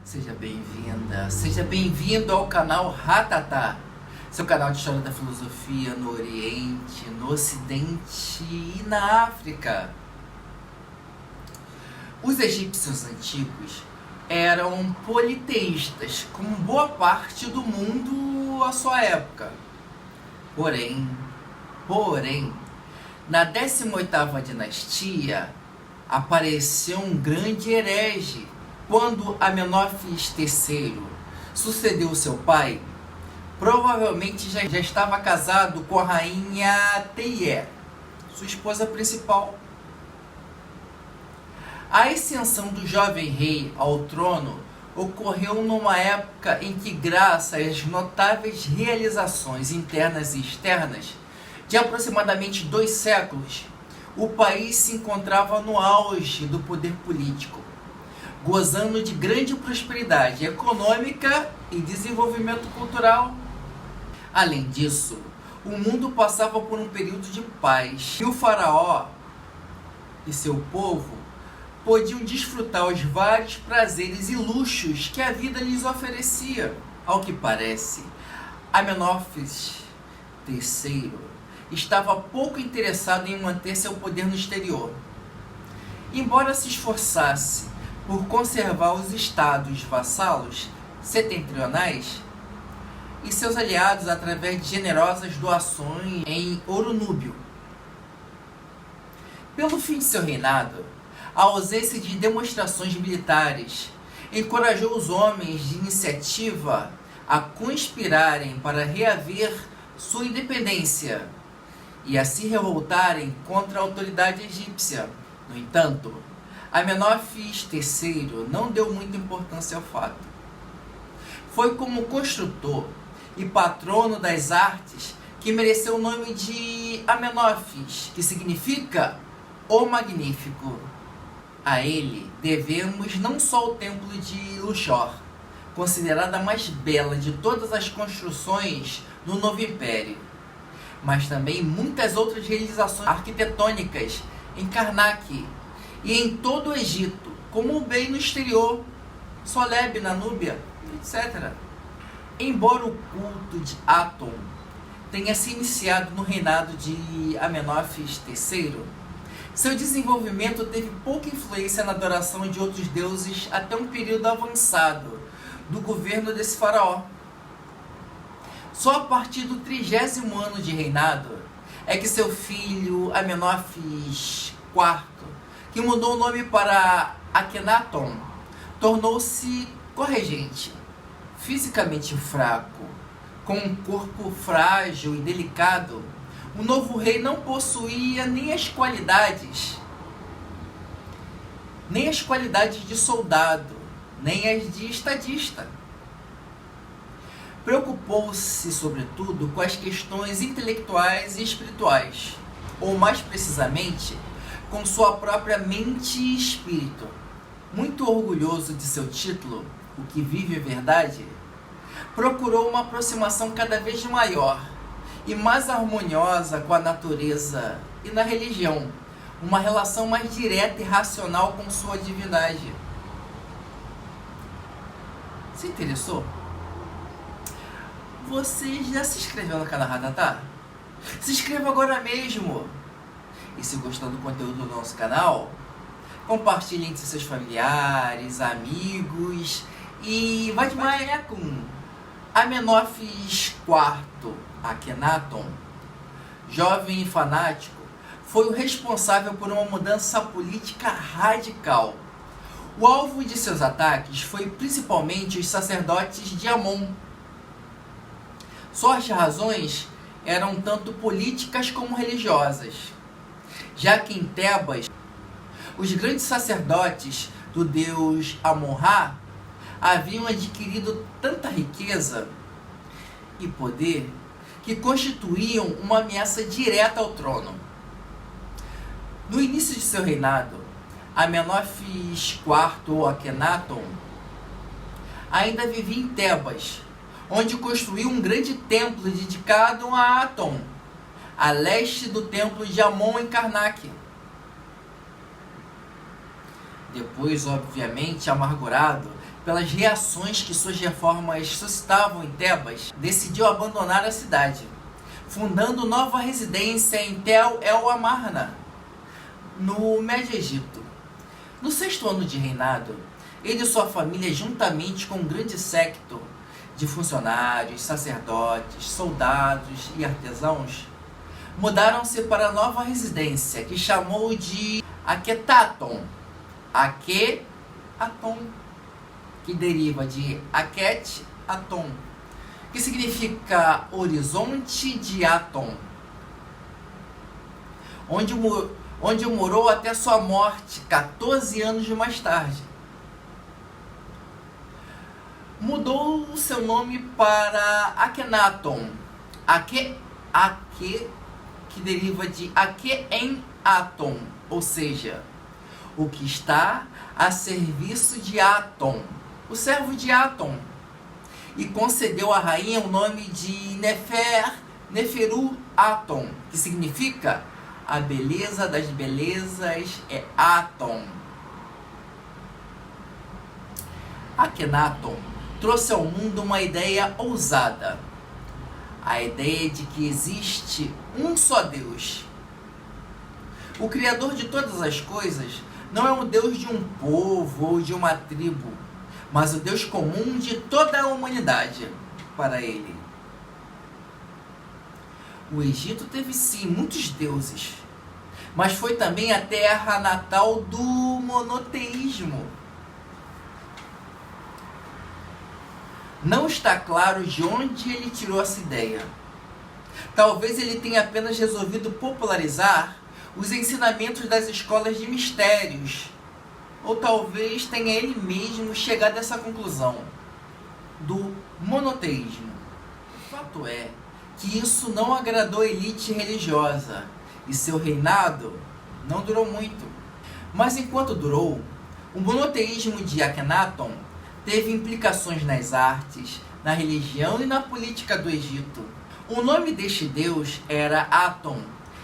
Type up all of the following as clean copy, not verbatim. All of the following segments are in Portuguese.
Seja bem-vinda, seja bem-vindo ao canal Ratatá, seu canal de história da filosofia no Oriente, no Ocidente e na África. Os egípcios antigos eram politeístas, como boa parte do mundo à sua época. Porém, na 18ª dinastia, apareceu um grande herege. Quando Amenófis III sucedeu seu pai, provavelmente já estava casado com a rainha Teié, sua esposa principal. A ascensão do jovem rei ao trono ocorreu numa época em que, graças às notáveis realizações internas e externas de aproximadamente 2 séculos, o país se encontrava no auge do poder político, gozando de grande prosperidade econômica e desenvolvimento cultural. Além disso, o mundo passava por um período de paz e o faraó e seu povo podiam desfrutar os vários prazeres e luxos que a vida lhes oferecia. Ao que parece, Amenófis III estava pouco interessado em manter seu poder no exterior. Embora se esforçasse por conservar os estados vassalos setentrionais e seus aliados através de generosas doações em ouro núbio. Pelo fim de seu reinado, a ausência de demonstrações militares encorajou os homens de iniciativa a conspirarem para reaver sua independência e a se revoltarem contra a autoridade egípcia. No entanto, Amenófis III não deu muita importância ao fato. Foi como construtor e patrono das artes que mereceu o nome de Amenófis, que significa o Magnífico. A ele devemos não só o templo de Luxor, considerada a mais bela de todas as construções do Novo Império, mas também muitas outras realizações arquitetônicas em Karnak e em todo o Egito, como o bem no exterior, Soleb na Núbia, etc. Embora o culto de Atum tenha se iniciado no reinado de Amenófis III, seu desenvolvimento teve pouca influência na adoração de outros deuses até um período avançado do governo desse faraó. Só a partir do 30º ano de reinado é que seu filho Amenófis IV, que mudou o nome para Akhenaton, tornou-se corregente. Fisicamente fraco, com um corpo frágil e delicado, o novo rei não possuía nem as qualidades de soldado, nem as de estadista. Preocupou-se, sobretudo, com as questões intelectuais e espirituais, ou mais precisamente, com sua própria mente e espírito. Muito orgulhoso de seu título, o que vive é verdade, procurou uma aproximação cada vez maior e mais harmoniosa com a natureza e na religião, uma relação mais direta e racional com sua divindade. Se interessou? Você já se inscreveu no canal Ratatá? Se inscreva agora mesmo! E se gostou do conteúdo do nosso canal, compartilhe entre seus familiares, amigos e vai de mané com Amenófis IV Akhenaton, jovem e fanático, foi o responsável por uma mudança política radical. O alvo de seus ataques foi principalmente os sacerdotes de Amon. Suas razões eram tanto políticas como religiosas, já que em Tebas, os grandes sacerdotes do deus Amon-Ra haviam adquirido tanta riqueza e poder que constituíam uma ameaça direta ao trono. No início de seu reinado, Amenófis IV Akhenaton ainda vivia em Tebas, onde construiu um grande templo dedicado a Atum, a leste do templo de Amon em Karnak. Depois, obviamente, amargurado, pelas reações que suas reformas suscitavam em Tebas, decidiu abandonar a cidade, fundando nova residência em Tel El Amarna, no Médio Egito. No 6º ano de reinado, ele e sua família, juntamente com um grande séquito de funcionários, sacerdotes, soldados e artesãos, mudaram-se para a nova residência, que chamou de Akhetaton. Akhetaton, que deriva de Akhet Aton, que significa horizonte de Aton, onde morou até sua morte 14 anos mais tarde. Mudou o seu nome para Akhenaton, que deriva de Akhenaton, ou seja, o que está a serviço de Aton, o servo de Aton, e concedeu à rainha o nome de Neferu Aton, que significa a beleza das belezas é Aton. Akhenaton trouxe ao mundo uma ideia ousada, a ideia de que existe um só Deus. O Criador de todas as coisas não é o Deus de um povo ou de uma tribo, mas o Deus comum de toda a humanidade para ele. O Egito teve sim muitos deuses, mas foi também a terra natal do monoteísmo. Não está claro de onde ele tirou essa ideia. Talvez ele tenha apenas resolvido popularizar os ensinamentos das escolas de mistérios, ou talvez tenha ele mesmo chegado a essa conclusão do monoteísmo. O fato é que isso não agradou a elite religiosa e seu reinado não durou muito. Mas enquanto durou, o monoteísmo de Akhenaton teve implicações nas artes, na religião e na política do Egito. O nome deste deus era Aton,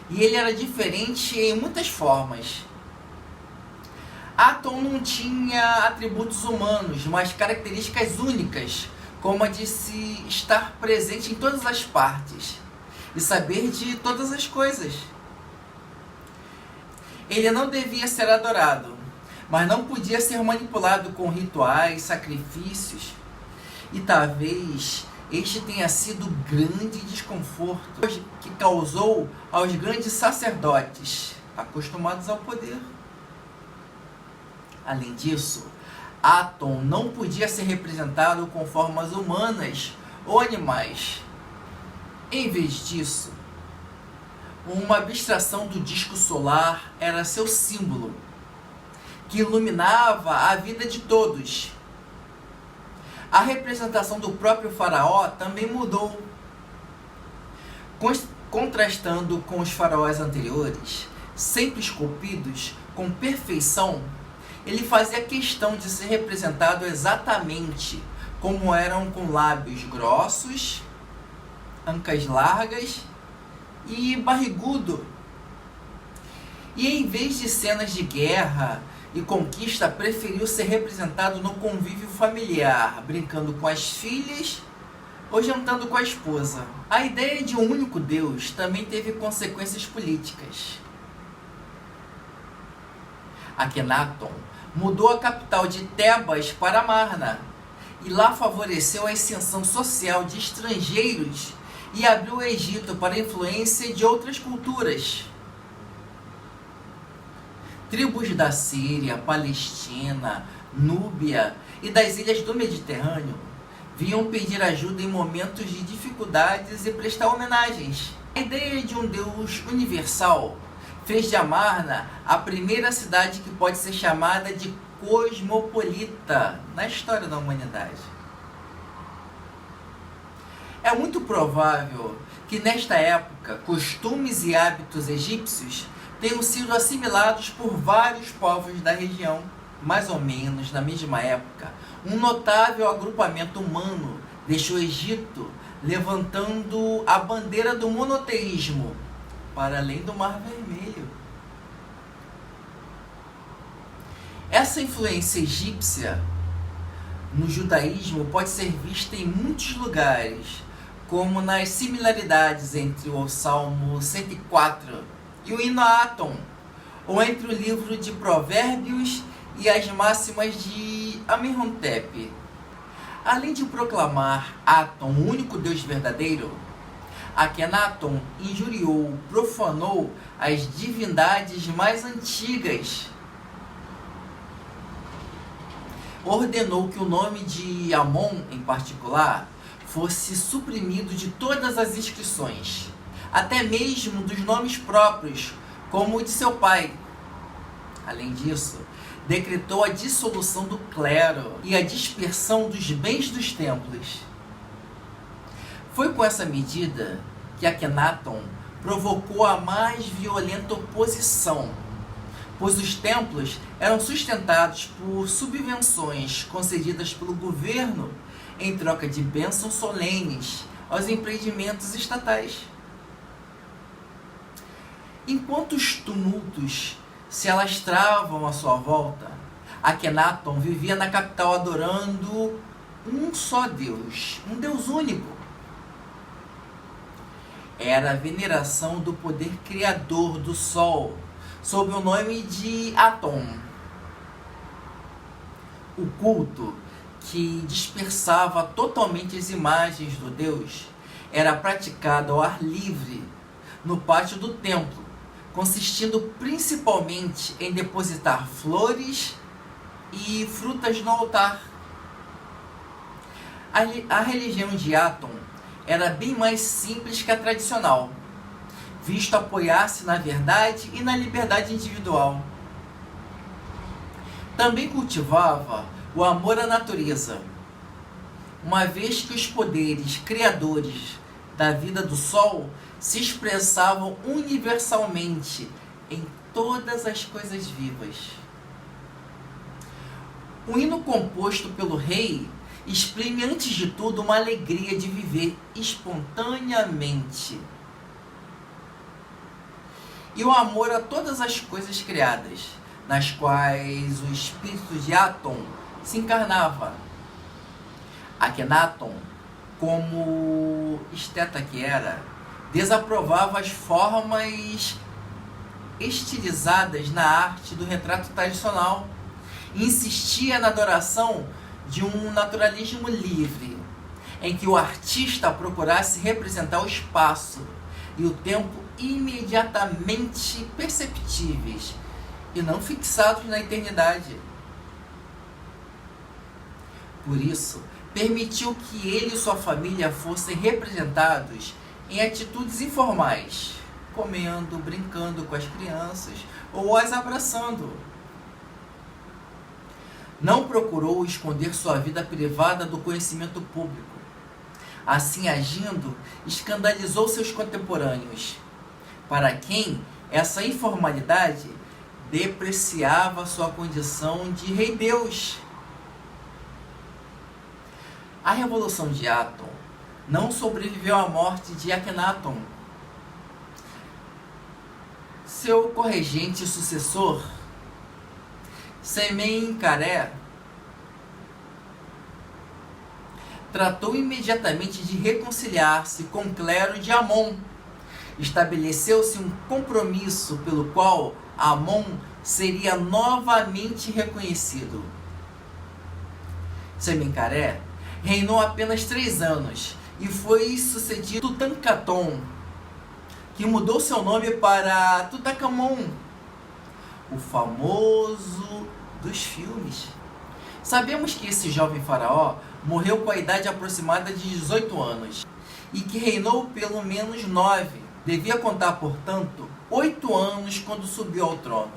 e ele era diferente em muitas formas. Aton não tinha atributos humanos, mas características únicas, como a de se estar presente em todas as partes e saber de todas as coisas. Ele não devia ser adorado, mas não podia ser manipulado com rituais, sacrifícios, e talvez este tenha sido o grande desconforto que causou aos grandes sacerdotes, acostumados ao poder. Além disso, Aton não podia ser representado com formas humanas ou animais. Em vez disso, uma abstração do disco solar era seu símbolo, que iluminava a vida de todos. A representação do próprio faraó também mudou. Contrastando com os faraós anteriores, sempre esculpidos com perfeição, ele fazia questão de ser representado exatamente como eram, com lábios grossos, ancas largas e barrigudo. E em vez de cenas de guerra e conquista, preferiu ser representado no convívio familiar, brincando com as filhas ou jantando com a esposa. A ideia de um único Deus também teve consequências políticas. Akhenaton mudou a capital de Tebas para Amarna, e lá favoreceu a ascensão social de estrangeiros e abriu o Egito para a influência de outras culturas. Tribos da Síria, Palestina, Núbia e das ilhas do Mediterrâneo vinham pedir ajuda em momentos de dificuldades e prestar homenagens. A ideia de um Deus universal fez de Amarna a primeira cidade que pode ser chamada de cosmopolita na história da humanidade. É muito provável que nesta época costumes e hábitos egípcios tenham sido assimilados por vários povos da região. Mais ou menos na mesma época, um notável agrupamento humano deixou o Egito, levantando a bandeira do monoteísmo para além do Mar Vermelho. Essa influência egípcia no judaísmo pode ser vista em muitos lugares, como nas similaridades entre o Salmo 104 e o hino a Atom, ou entre o livro de Provérbios e as máximas de Amenhotep. Além de proclamar Atom o único Deus verdadeiro, Akhenaton injuriou, profanou as divindades mais antigas. Ordenou que o nome de Amon, em particular, fosse suprimido de todas as inscrições, até mesmo dos nomes próprios, como o de seu pai. Além disso, decretou a dissolução do clero e a dispersão dos bens dos templos. Foi com essa medida que Akhenaton provocou a mais violenta oposição, pois os templos eram sustentados por subvenções concedidas pelo governo em troca de bênçãos solenes aos empreendimentos estatais. Enquanto os tumultos se alastravam à sua volta, Akhenaton vivia na capital adorando um só Deus, um Deus único. Era a veneração do poder criador do Sol, sob o nome de Atom. O culto, que dispersava totalmente as imagens do Deus, era praticado ao ar livre, no pátio do templo, consistindo principalmente em depositar flores e frutas no altar. A religião de Atom era bem mais simples que a tradicional, visto apoiar-se na verdade e na liberdade individual. Também cultivava o amor à natureza, uma vez que os poderes criadores da vida do Sol se expressavam universalmente em todas as coisas vivas. O hino composto pelo rei exprime antes de tudo uma alegria de viver espontaneamente e o amor a todas as coisas criadas, nas quais o espírito de Atom se encarnava. Akhenaton, como esteta que era, desaprovava as formas estilizadas na arte do retrato tradicional e insistia na adoração de um naturalismo livre, em que o artista procurasse representar o espaço e o tempo imediatamente perceptíveis e não fixados na eternidade. Por isso, permitiu que ele e sua família fossem representados em atitudes informais, comendo, brincando com as crianças ou as abraçando. Não procurou esconder sua vida privada do conhecimento público. Assim agindo, escandalizou seus contemporâneos, para quem essa informalidade depreciava sua condição de rei Deus. A revolução de Atom não sobreviveu à morte de Akhenaton. Seu corregente e sucessor, Semenkaré, tratou imediatamente de reconciliar-se com o clero de Amon. Estabeleceu-se um compromisso pelo qual Amon seria novamente reconhecido. Semenkaré reinou apenas 3 anos e foi sucedido Tutankhaton, que mudou seu nome para Tutankhamon, o famoso dos filmes. Sabemos que esse jovem faraó morreu com a idade aproximada de 18 anos e que reinou pelo menos 9. Devia contar, portanto, 8 anos quando subiu ao trono.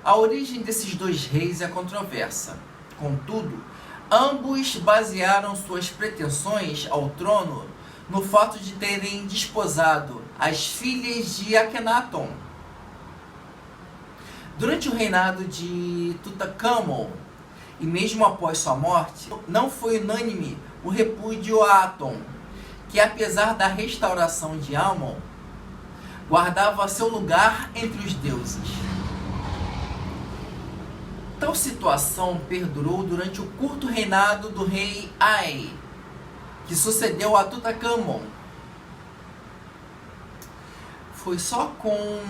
A origem desses 2 reis é controversa. Contudo, ambos basearam suas pretensões ao trono no fato de terem desposado as filhas de Akhenaton. Durante o reinado de Tutankhamon, e mesmo após sua morte, não foi unânime o repúdio a Atom, que apesar da restauração de Amon, guardava seu lugar entre os deuses. Tal situação perdurou durante o curto reinado do rei Ai, que sucedeu a Tutankhamon. Foi só com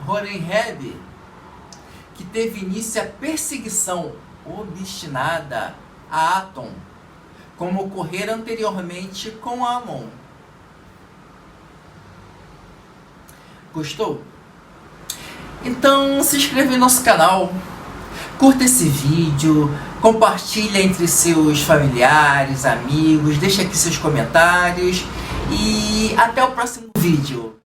Horemheb que teve início a perseguição obstinada a Aton, como ocorrera anteriormente com Amon. Gostou? Então se inscreva em nosso canal, curta esse vídeo, compartilhe entre seus familiares, amigos, deixe aqui seus comentários e até o próximo vídeo.